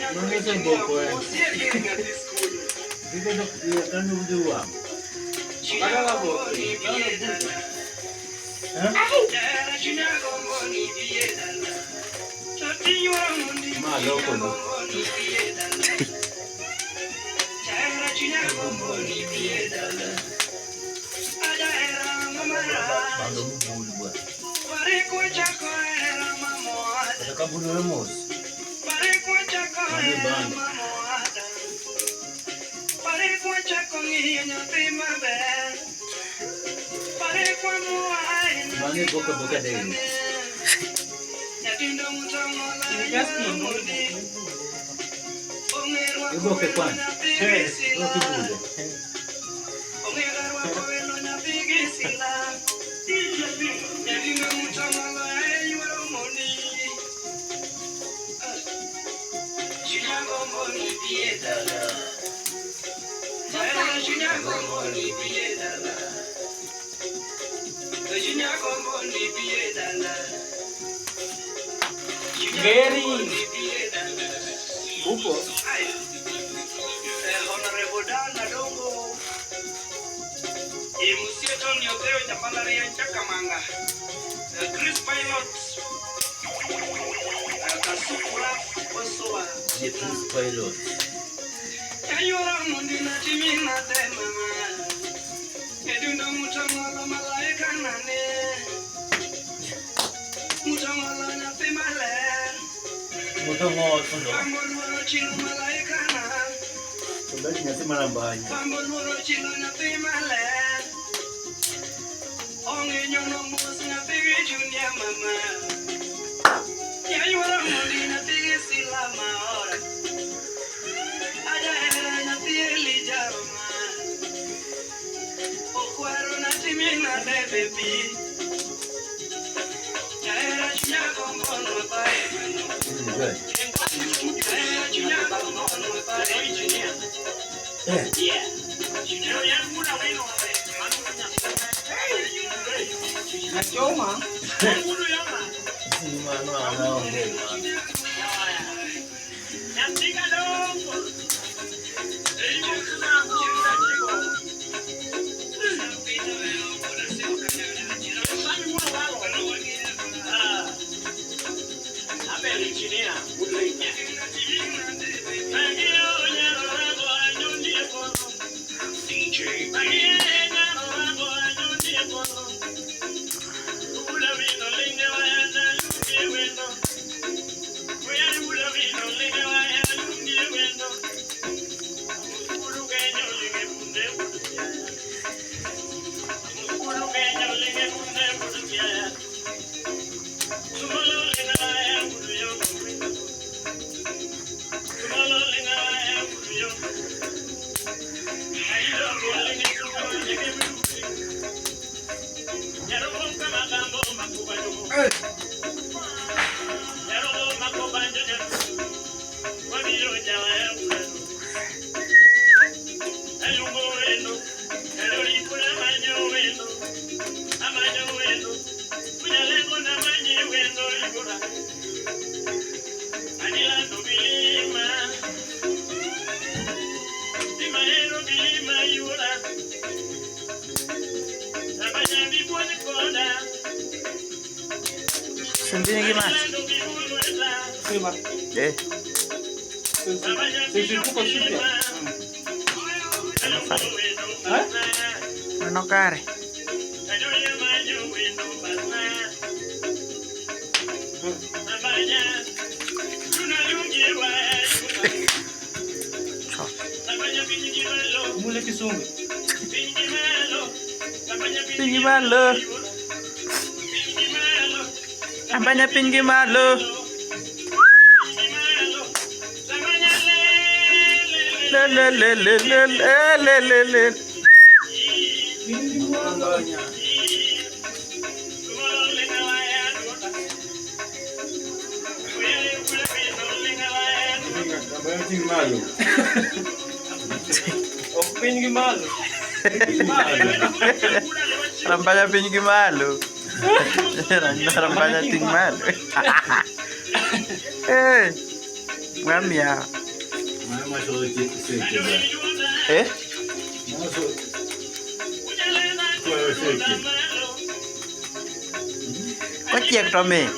Non è un po' kan berdua. Ada lah bos. Malo kono. Bago mo bulu buat. Ada kabulu lemos. Mana boka deh. Ibu ke kwan? Roti bulu. Gary, bupo. Honorable Dana Dongo. Musieto ni oteo japandari ya chakamanga. Chris Pilot. Kasukura Osowa. Chris Pilot. Ayora mundina timina tema. Edunda mutamala malaika nane. Mutamala na pemale. Mutamala tundo. Amor chino malaika na. Tundo nyati marambanya. Amor chino na pemale. Onge nyono musi na pege junior mama. Ayora mundina pege silama ora. Ada na pele jarma. Okwaro na timina baby. Era chinya kombono bae. Good. Era chinya kombono bae engineer. Yeah. Chinya ya muna weno bae. Na choma. Munu yama. Ni mano ana onge. Yandiga dongo. Ejo kuna mjinga jigo. Engineer, good lady. DJ. Sendiri gimana? Terima. Sejuku sudah. Hah? Ano kare? Mulai kisung. Tinggi malu. Apanya tinggi malu? Le. Tinggi malu. Tinggi malu. Rampanya tinggi malu. Orang banyak tinggal. Eh, ngam ya. Eh? Có chiếc cho mình.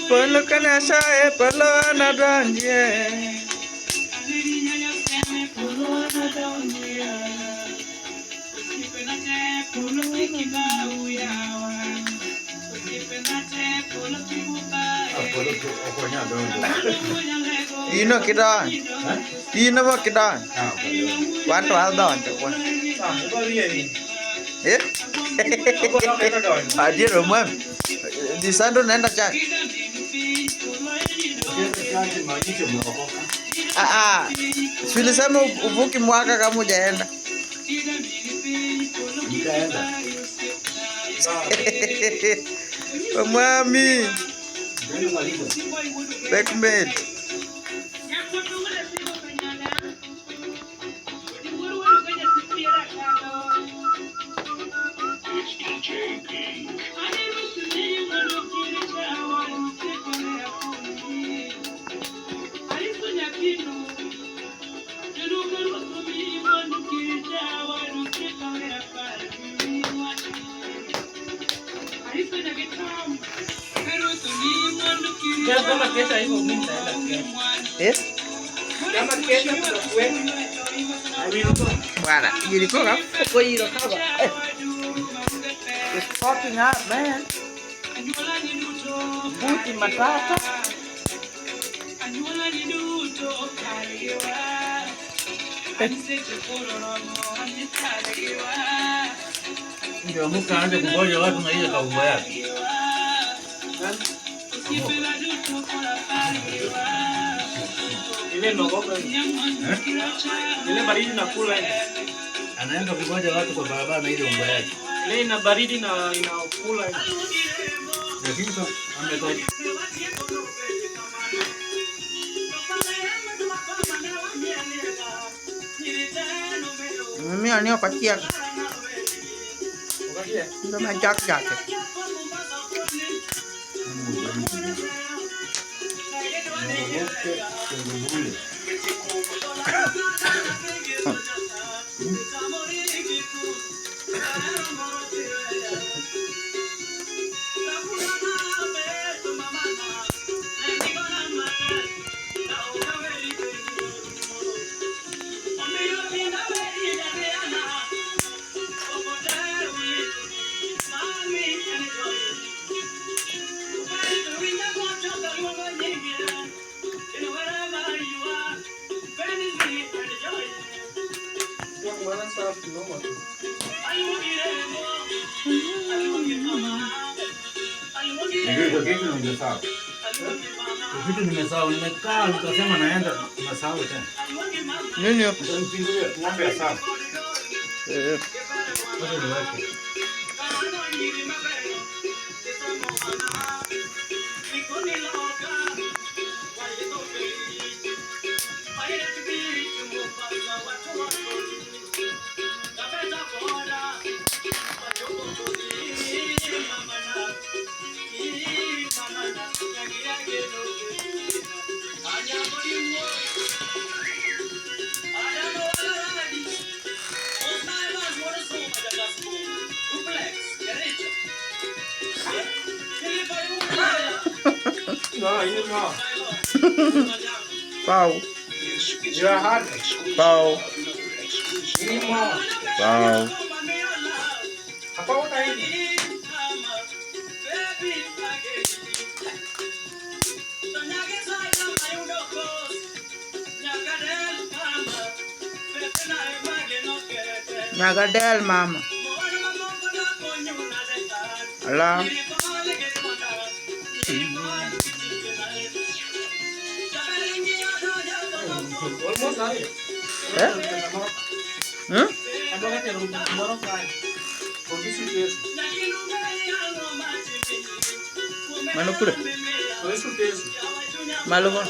Polo kana saya polo anadonje. Ino kidan. Ino mo kidan. Wanto aldon to. Eh? Adir rumah. Di sana nenda cak. Tulisema uvuki mwaka kama hujaenda. Mami. Backmaid. Guarda, gli dico che poi lo cava. It's fucking hot, man. Buti matata. Ndio mkaanza kungoja watu na ile kaumbo yake. Ile nogopa. Ile baridi na kula. Anaenda kungoja watu kwa barabara na ile umbo yake. Ile ina baridi na inakula. Lakini sasa ametoka. Mimi anio katia. Ndio majak yake. Ndio kitu nimesahau. Kitu nimesahau, nimekaa nikasema naenda nasahau tena. Nini hapo? Nipindulie ng'ombe ya sawa. Wacha niweke. Pau. Pau. Pau. Apa udah ini? Nagadel mama. Alah. Almost lah. Apa kata rumah tomorrow kan? Kondisi dia. Mana kuda? Kondisi dia. Malu kan?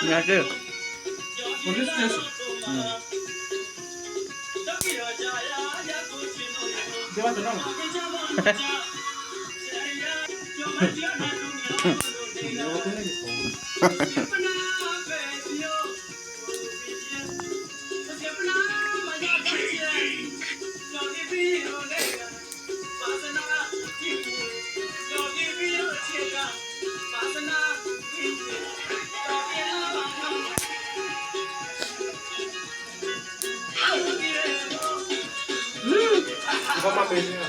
Nyata. Kondisi dia. Dia tu nama. Apa bedanya?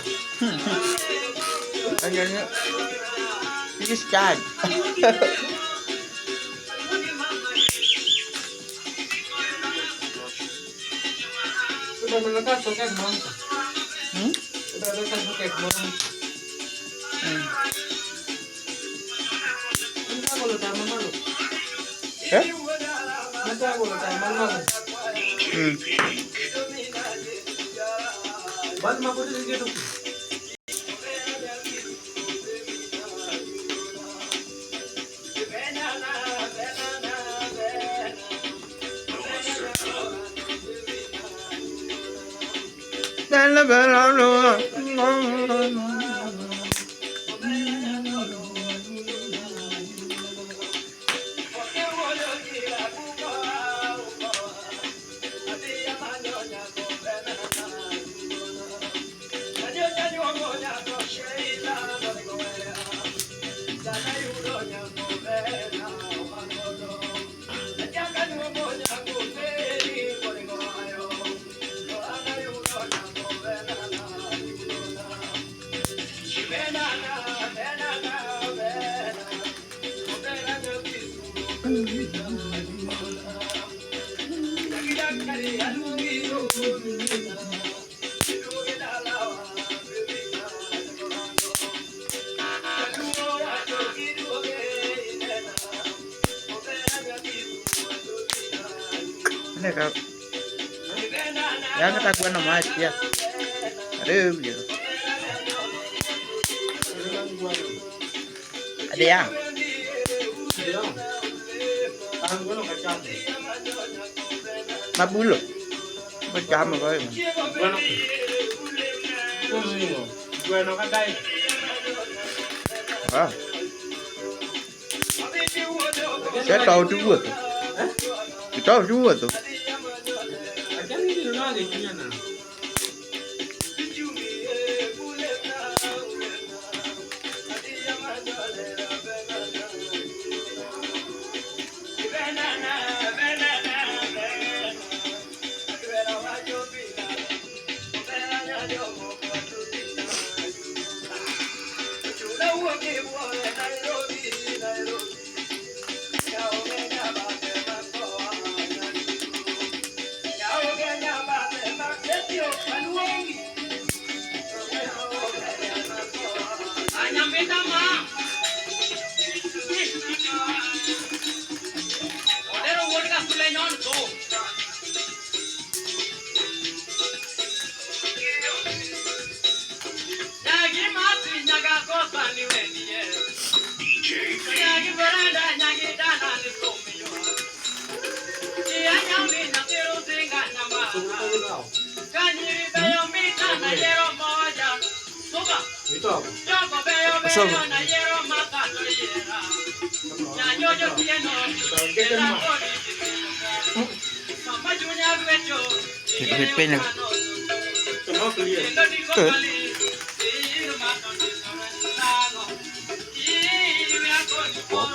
Hanya ini start. Sudah melekat soket mang. Sudah melekat soket mang. Nanti aku letak mana lu? Nanti aku letak mana lu? Ban mau aku sedikit. Bella bella no. Kau yang kata gua nama aja. Aduh, gitu. Ada yang. Mabulu. Macam apa ini? Bueno, kadai. Ah. Saya tahu juga tuh. Kita tahu juga tuh.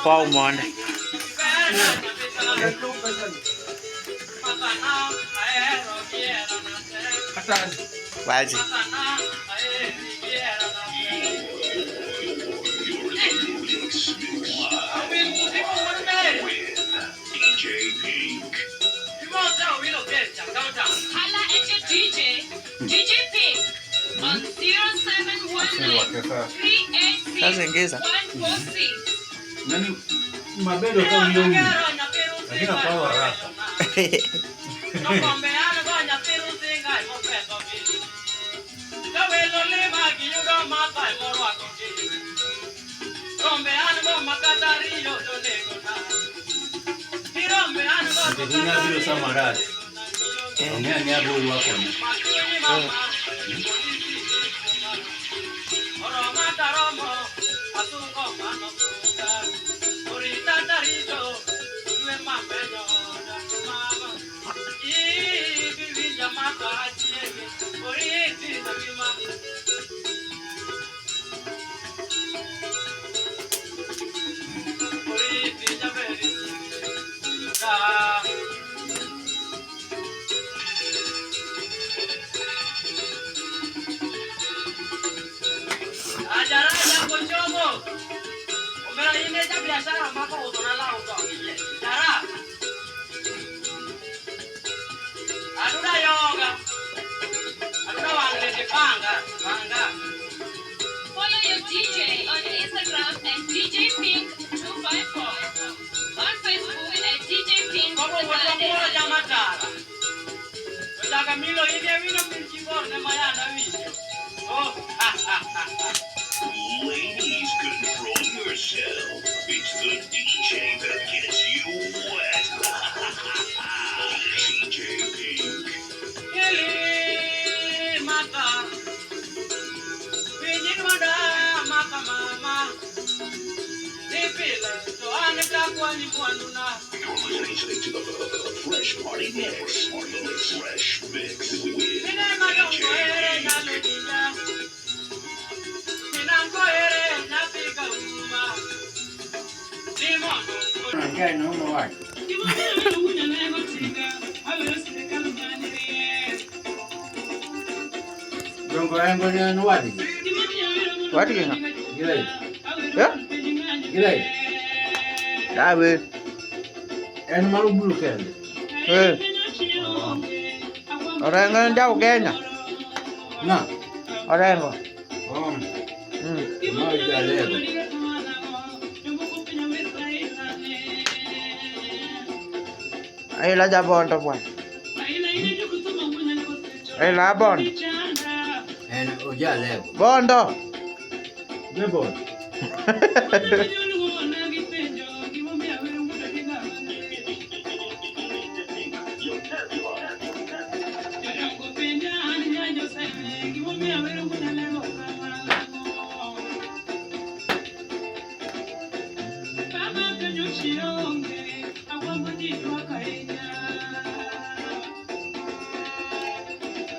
Paul Monde. Quase. DJ Pink. Holla at your DJ Pink on 071-386-146. Nani mabedo kama ndio huyu. Lakini kwa haraka. Ndio ndio samarati. Ongea ni hapo wako. Follow your DJ on Instagram at DJ Pink 254. On Facebook at DJ Pink. Ladies, control yourself. It's the DJ that gets you wet. DJ Pink. You're listening to the Fresh Party Mix. Fresh Mix with DJ Pink. Ongea na umo wake. Dongo yangu ni wadi. Wadi kena. Gilai. Ya? Gilai. Dawe. En malu bulu kende. Orang ngan jauh Kenya. Na. Orang ko. Mau jalego. Ay la jabon to buat. Ay la bon. En ojalego. Bondo. Gebon.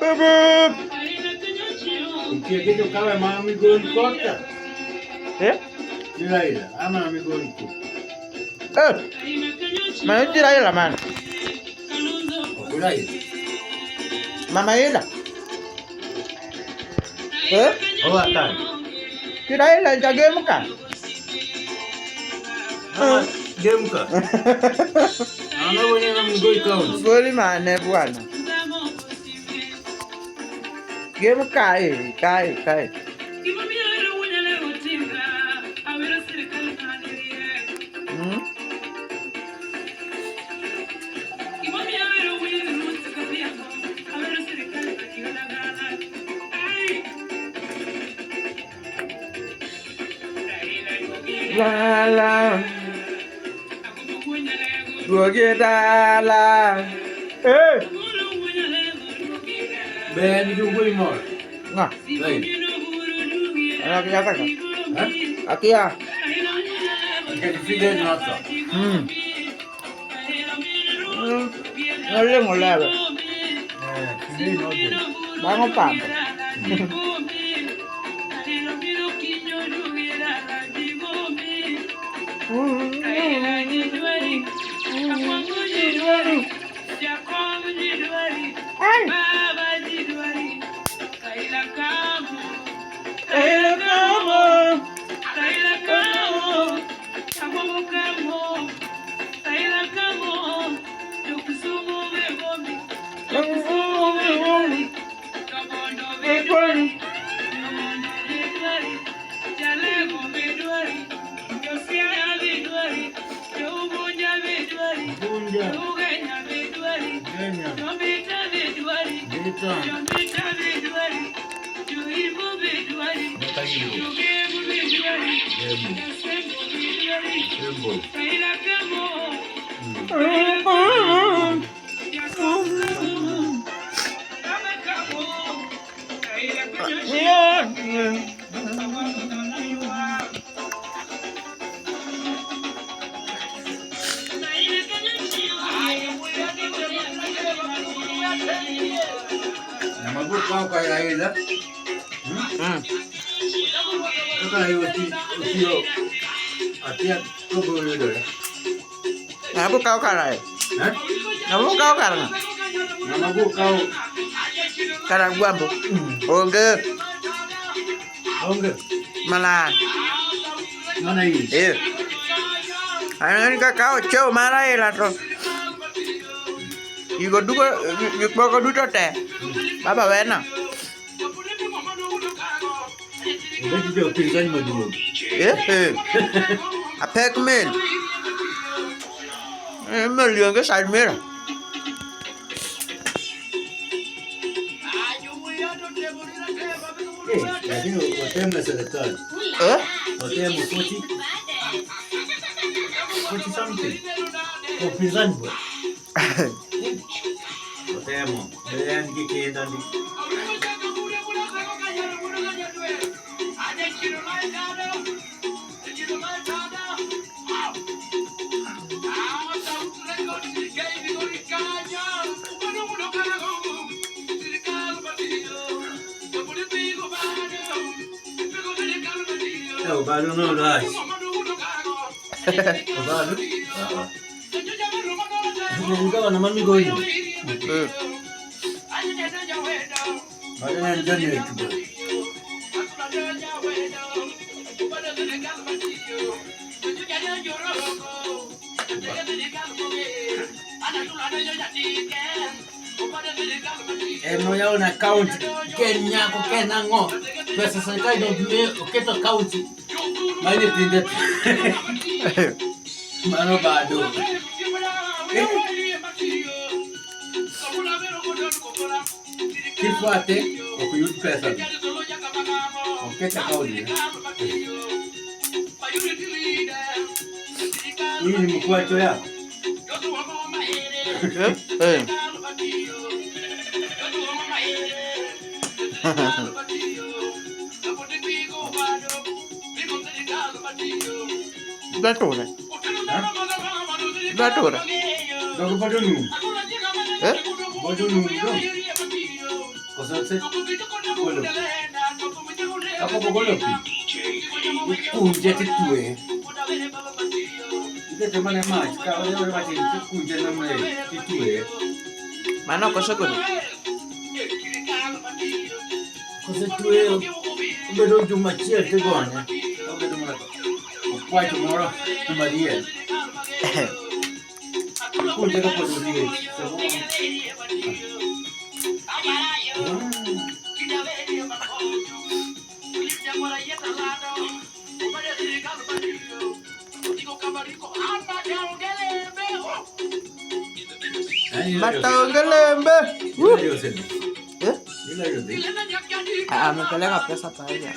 Bebek. Kitu kawe mami gol kota. Ya? Ama mami gol kota. Mana tira ila man. Gilai. Mama ila. Owa kan. Tira ila jage muka. Game ka. Ana wone mami gol kota. Goli mane bwana. Game kai. La la eh Ben itu gue mau. nah Baik. anak kita kan Hah? aki ya Jadi video nonton. ngeleng oleh Video nonton. bangun pam Bunja. Nama gue kau kayak air lah. Kau kayak usio. Atiat kau boleh dah. Apa kau kalah? Hah? Apa kau kalah? Nama gue kau. Kalah gua bu. Oh enggak, Oh enggak. mana? Mana ini? Ini kau cow mana ya lah tuh? Ibu dua teh. Bapa wena. Udah juga pilihan mah dulu. Apa kemen? Melihat ke side mirror. Lakini hotel na serikali. Hotel mu 40 something. Upinzani bwana. Hotel mu. Ndio nikienda ndi. Bado no rai. Bado. Ndio na mami goyo. Bado na njani tu. No yao na account Kenya ko Kenya ngo. Pesa serikali ndio uketo account. Mali tindet. Mano bado. Kifuate ukiyut pesa. Uketa kauli. Hii ni mkwacho yako. Datura. Datura. Dogo bado nu. Bado nu ndo. Kosante. Kolo. Hapo bogolo pi. Kunje titue. Ite temane match. Ka wewe mati kunje na mwe titue. Mana kosokono? Kosatue. Bedo juma chia te gona. Bedo mara. Why tomorrow? Maria. Kunje ka podo die. Mataongelembe. Amepeleka pesa pale.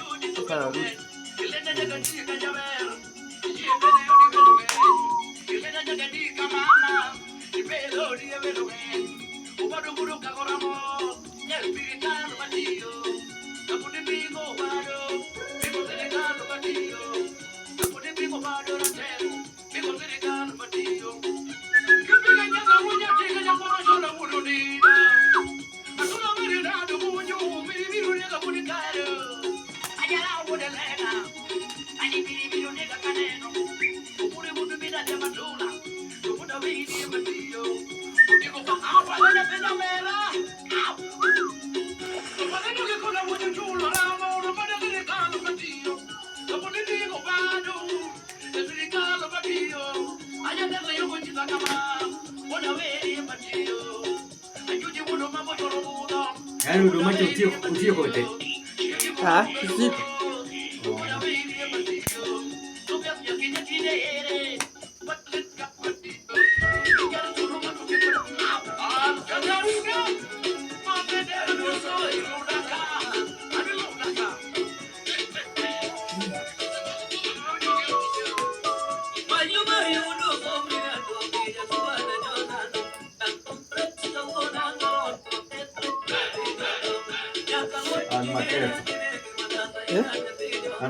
Yaani huduma hiyo utie kote. Zipo.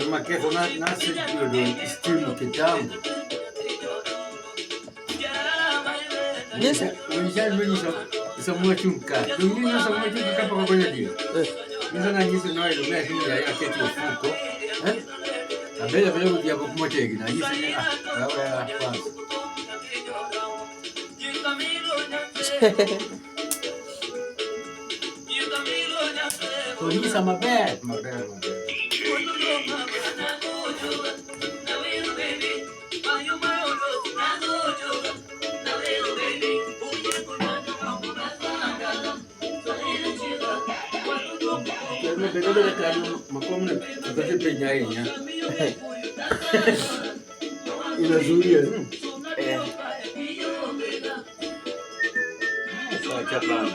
Maketo nasi ndio stimu kitambo. Yes. Semua cungka. Dulu semua cungka kan pakai banyak dia. Misalnya ni semua itu mesti dia yang ketua fuko. Abel dia buat macam ni. Ni semua apa? Ini sama bed. Beda-beda kalau makom ni kita penyanyi. Ini Zuria. Cepat.